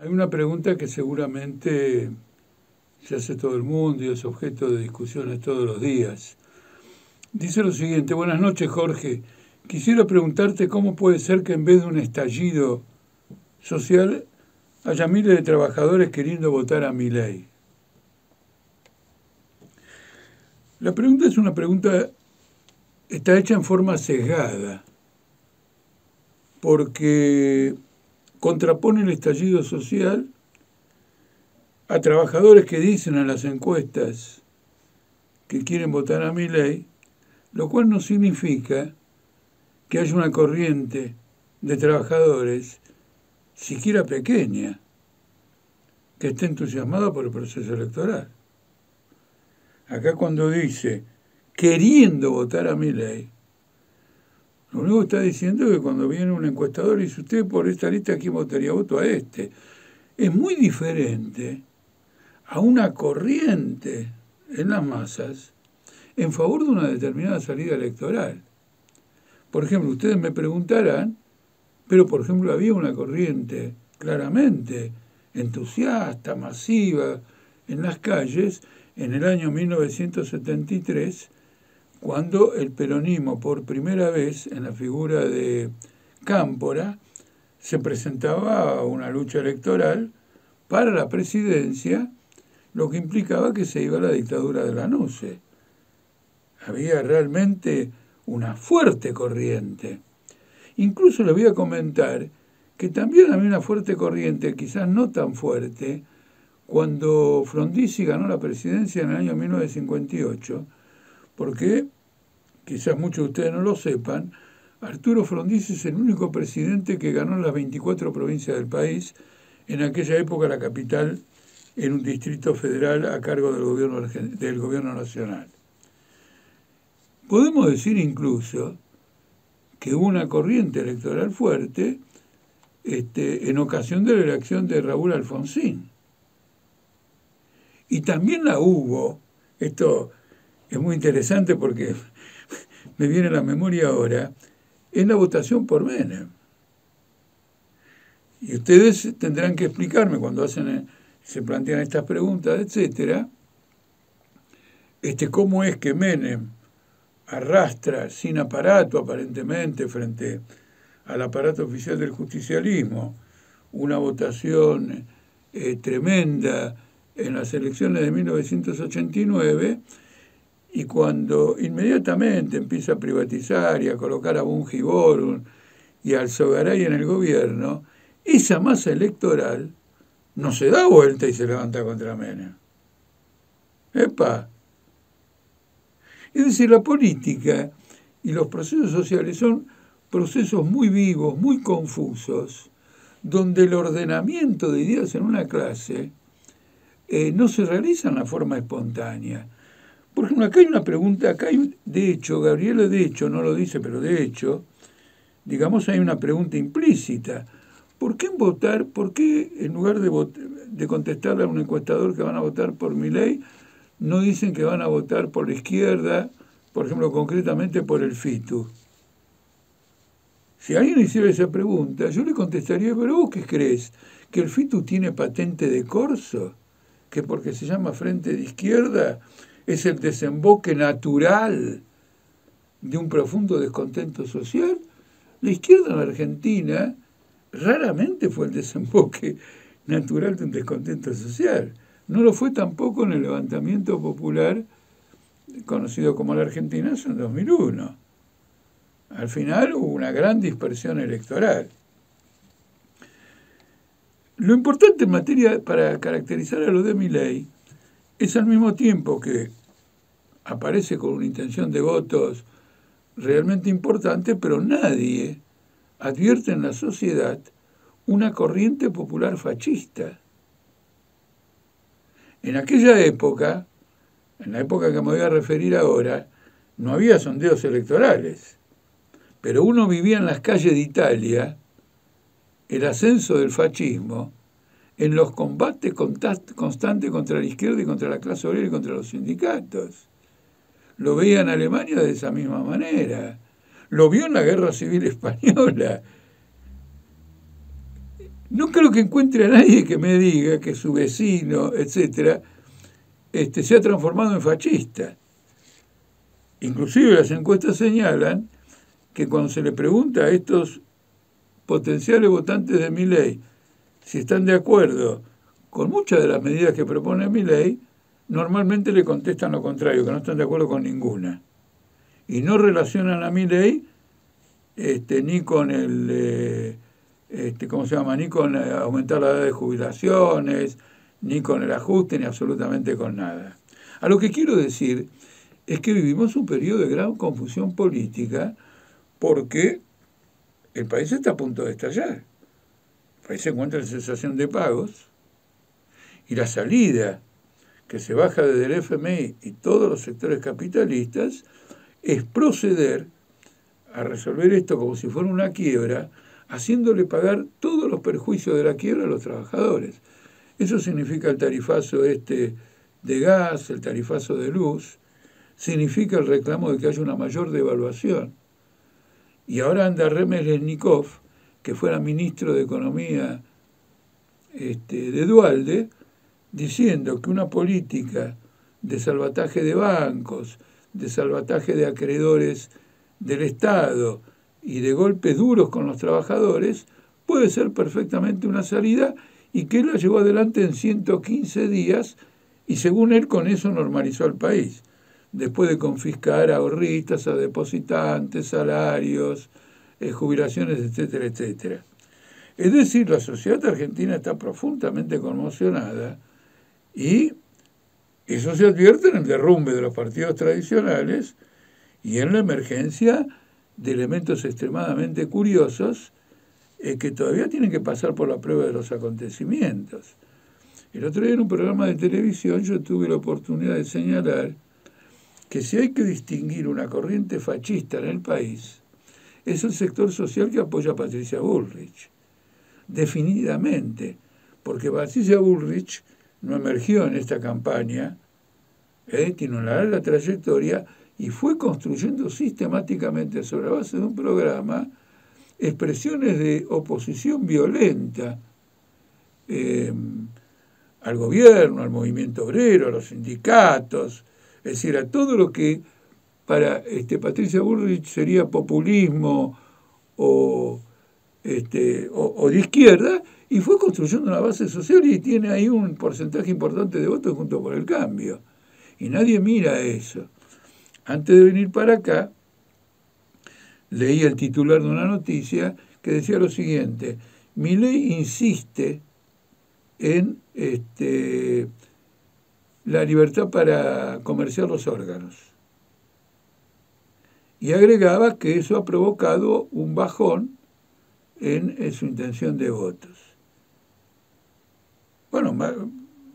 Hay una pregunta que seguramente se hace todo el mundo y es objeto de discusiones todos los días. Dice lo siguiente: buenas noches, Jorge. Quisiera preguntarte cómo puede ser que en vez de un estallido social haya miles de trabajadores queriendo votar a Milei. La pregunta es una pregunta, está hecha en forma sesgada, porque contrapone el estallido social a trabajadores que dicen en las encuestas que quieren votar a Milei, lo cual no significa que haya una corriente de trabajadores, siquiera pequeña, que esté entusiasmada por el proceso electoral. Acá cuando dice queriendo votar a Milei, lo único que está diciendo es que cuando viene un encuestador y dice usted por esta lista, ¿a quién votaría? Voto a este. Es muy diferente a una corriente en las masas en favor de una determinada salida electoral. Por ejemplo, ustedes me preguntarán, pero por ejemplo había una corriente claramente entusiasta, masiva, en las calles en el año 1973, cuando el peronismo por primera vez en la figura de Cámpora se presentaba a una lucha electoral para la presidencia, lo que implicaba que se iba a la dictadura de Lanusse. Había realmente una fuerte corriente. Incluso les voy a comentar que también había una fuerte corriente, quizás no tan fuerte, cuando Frondizi ganó la presidencia en el año 1958, porque, quizás muchos de ustedes no lo sepan, Arturo Frondizi es el único presidente que ganó en las 24 provincias del país. En aquella época la capital era un distrito federal a cargo del gobierno nacional. Podemos decir incluso que hubo una corriente electoral fuerte en ocasión de la elección de Raúl Alfonsín. Y también la hubo, esto es muy interesante porque me viene a la memoria ahora, en la votación por Menem. Y ustedes tendrán que explicarme cuando se plantean estas preguntas, etcétera, cómo es que Menem arrastra sin aparato aparentemente frente al aparato oficial del justicialismo una votación tremenda en las elecciones de 1989, y cuando inmediatamente empieza a privatizar y a colocar a Bunge y Borun y al Alzogaray en el gobierno, esa masa electoral no se da vuelta y se levanta contra Menem. ¡Epa! Es decir, la política y los procesos sociales son procesos muy vivos, muy confusos, donde el ordenamiento de ideas en una clase no se realiza en la forma espontánea. Por ejemplo, acá hay una pregunta, acá hay, de hecho, Gabriela de hecho no lo dice, pero de hecho, digamos, hay una pregunta implícita. ¿Por qué en lugar de contestarle a un encuestador que van a votar por Milei, no dicen que van a votar por la izquierda, por ejemplo, concretamente por el FITU? Si alguien hiciera esa pregunta, yo le contestaría, pero ¿vos qué crees? ¿Que el FITU tiene patente de corso? ¿Que porque se llama Frente de Izquierda es el desemboque natural de un profundo descontento social? La izquierda en la Argentina raramente fue el desemboque natural de un descontento social. No lo fue tampoco en el levantamiento popular conocido como la Argentina en 2001. Al final hubo una gran dispersión electoral. Lo importante en materia para caracterizar a lo de Milei es al mismo tiempo que aparece con una intención de votos realmente importante, pero nadie advierte en la sociedad una corriente popular fascista. En aquella época, en la época que me voy a referir ahora, no había sondeos electorales, pero uno vivía en las calles de Italia el ascenso del fascismo en los combates constantes contra la izquierda y contra la clase obrera y contra los sindicatos. Lo veía en Alemania de esa misma manera. Lo vio en la Guerra Civil Española. No creo que encuentre a nadie que me diga que su vecino, etcétera, se ha transformado en fascista. Inclusive las encuestas señalan que cuando se le pregunta a estos potenciales votantes de Milei si están de acuerdo con muchas de las medidas que propone Milei, normalmente le contestan lo contrario, que no están de acuerdo con ninguna. Y no relacionan a Milei ni con el ¿cómo se llama? Ni con aumentar la edad de jubilaciones, ni con el ajuste, ni absolutamente con nada. A lo que quiero decir es que vivimos un periodo de gran confusión política porque el país está a punto de estallar. El país se encuentra en cesación de pagos y la salida que se baja desde el FMI y todos los sectores capitalistas es proceder a resolver esto como si fuera una quiebra, haciéndole pagar todos los perjuicios de la quiebra a los trabajadores. Eso significa el tarifazo de gas, el tarifazo de luz, significa el reclamo de que haya una mayor devaluación. Y ahora anda Remelesnikov, que fuera ministro de Economía de Duhalde, diciendo que una política de salvataje de bancos, de salvataje de acreedores del Estado y de golpes duros con los trabajadores puede ser perfectamente una salida y que él la llevó adelante en 115 días y según él con eso normalizó al país, después de confiscar a ahorristas, a depositantes, salarios, jubilaciones, etcétera, etcétera. Es decir, la sociedad argentina está profundamente conmocionada y eso se advierte en el derrumbe de los partidos tradicionales y en la emergencia de elementos extremadamente curiosos que todavía tienen que pasar por la prueba de los acontecimientos. El otro día en un programa de televisión yo tuve la oportunidad de señalar que si hay que distinguir una corriente fascista en el país, es el sector social que apoya a Patricia Bullrich. Definidamente, porque Patricia Bullrich no emergió en esta campaña, tiene una larga trayectoria y fue construyendo sistemáticamente sobre la base de un programa expresiones de oposición violenta al gobierno, al movimiento obrero, a los sindicatos, es decir, a todo lo que para Patricia Bullrich sería populismo o de izquierda, y fue construyendo una base social y tiene ahí un porcentaje importante de votos junto por el cambio. Y nadie mira eso. Antes de venir para acá, leí el titular de una noticia que decía lo siguiente: Milei insiste en la libertad para comerciar los órganos. Y agregaba que eso ha provocado un bajón en su intención de votos. Bueno,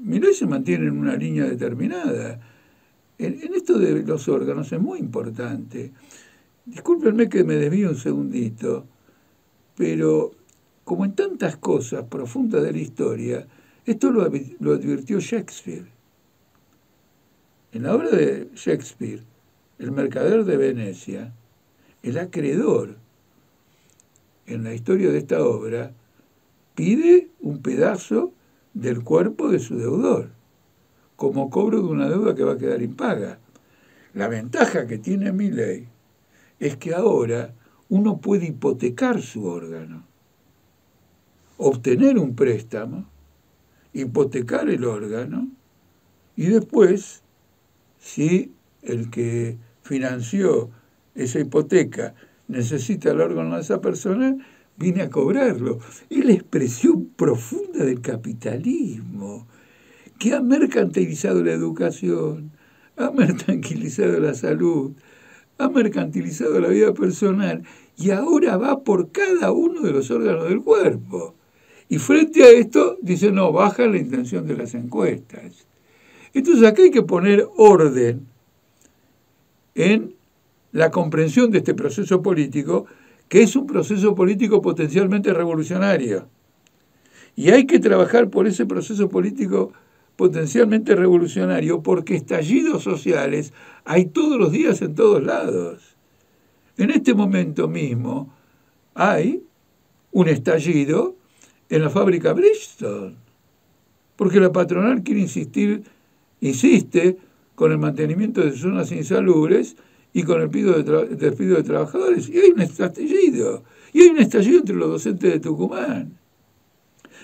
Milei se mantiene en una línea determinada. En esto de los órganos es muy importante. Discúlpenme que me desvío un segundito, pero como en tantas cosas profundas de la historia, esto lo advirtió Shakespeare. En la obra de Shakespeare, El mercader de Venecia, el acreedor, en la historia de esta obra, pide un pedazo del cuerpo de su deudor, como cobro de una deuda que va a quedar impaga. La ventaja que tiene Milei es que ahora uno puede hipotecar su órgano, obtener un préstamo, hipotecar el órgano y después, si el que financió esa hipoteca necesita el órgano de esa persona, viene a cobrarlo. Es la expresión profunda del capitalismo, que ha mercantilizado la educación, ha mercantilizado la salud, ha mercantilizado la vida personal y ahora va por cada uno de los órganos del cuerpo. Y frente a esto dice, no, baja la intención de las encuestas. Entonces acá hay que poner orden en la comprensión de este proceso político, que es un proceso político potencialmente revolucionario. Y hay que trabajar por ese proceso político potencialmente revolucionario, porque estallidos sociales hay todos los días en todos lados. En este momento mismo hay un estallido en la fábrica Bridgestone, porque la patronal insiste con el mantenimiento de zonas insalubres y con el despido de trabajadores. Y hay un estallido. Y hay un estallido entre los docentes de Tucumán.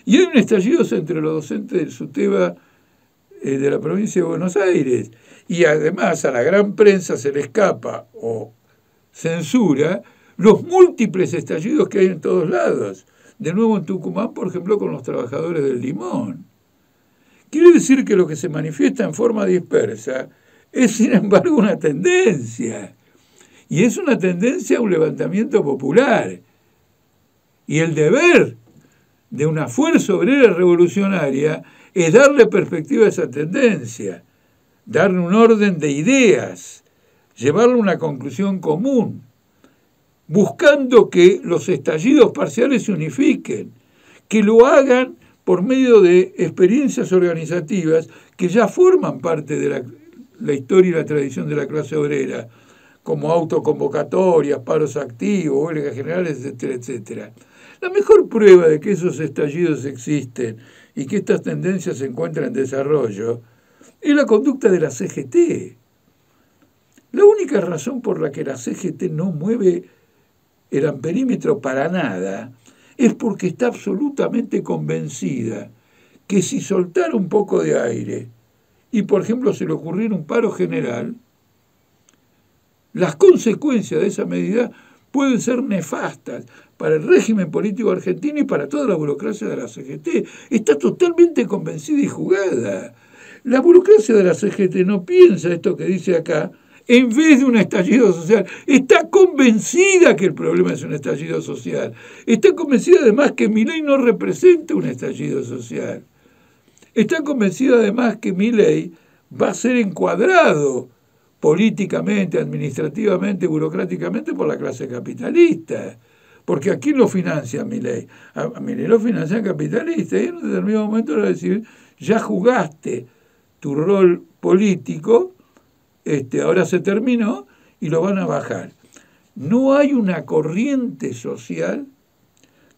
Y hay un estallido entre los docentes del SUTEBA de la provincia de Buenos Aires. Y además a la gran prensa se le escapa o censura los múltiples estallidos que hay en todos lados. De nuevo en Tucumán, por ejemplo, con los trabajadores del limón. Quiere decir que lo que se manifiesta en forma dispersa es, sin embargo, una tendencia. Y es una tendencia a un levantamiento popular. Y el deber de una fuerza obrera revolucionaria es darle perspectiva a esa tendencia, darle un orden de ideas, llevarle a una conclusión común, buscando que los estallidos parciales se unifiquen, que lo hagan por medio de experiencias organizativas que ya forman parte de la historia y la tradición de la clase obrera, como autoconvocatorias, paros activos, huelgas generales, etcétera, etcétera. La mejor prueba de que esos estallidos existen y que estas tendencias se encuentran en desarrollo es la conducta de la CGT. La única razón por la que la CGT no mueve el amperímetro para nada es porque está absolutamente convencida que si soltara un poco de aire y, por ejemplo, se le ocurriera un paro general, las consecuencias de esa medida pueden ser nefastas para el régimen político argentino y para toda la burocracia de la CGT. Está totalmente convencida y jugada. La burocracia de la CGT no piensa esto que dice acá en vez de un estallido social. Está convencida que el problema es un estallido social. Está convencida además que Milei no representa un estallido social. Está convencida además que Milei va a ser encuadrado políticamente, administrativamente, burocráticamente por la clase capitalista. Porque ¿a quién lo financia Milei? A Milei lo financian capitalistas. Y en un determinado momento le va a decir, ya jugaste tu rol político, ahora se terminó y lo van a bajar. No hay una corriente social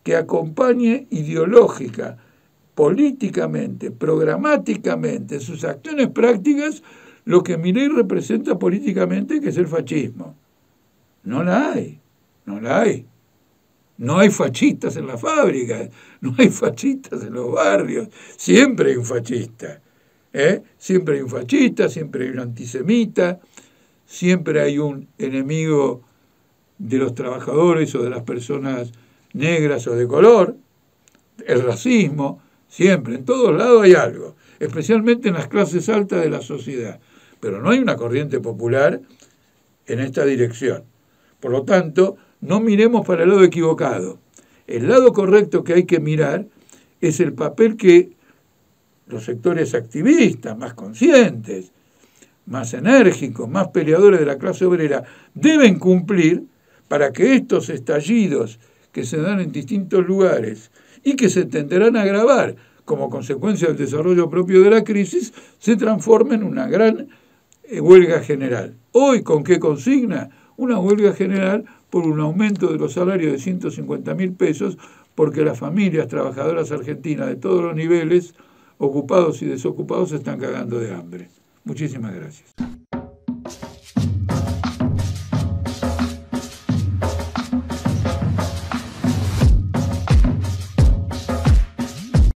que acompañe ideológica, políticamente, programáticamente, sus acciones prácticas, lo que Milei representa políticamente, que es el fascismo. No la hay, no la hay. No hay fascistas en las fábricas, no hay fascistas en los barrios, siempre hay un fascista. Siempre hay un fascista, siempre hay un antisemita, siempre hay un enemigo de los trabajadores o de las personas negras o de color, el racismo, siempre, en todos lados hay algo, especialmente en las clases altas de la sociedad, pero no hay una corriente popular en esta dirección. Por lo tanto, no miremos para el lado equivocado. El lado correcto que hay que mirar es el papel que los sectores activistas, más conscientes, más enérgicos, más peleadores de la clase obrera, deben cumplir para que estos estallidos que se dan en distintos lugares y que se tenderán a agravar como consecuencia del desarrollo propio de la crisis, se transformen en una gran huelga general. Hoy, ¿con qué consigna? Una huelga general por un aumento de los salarios de 150.000 pesos, porque las familias trabajadoras argentinas de todos los niveles, ocupados y desocupados, se están cagando de hambre. Muchísimas gracias.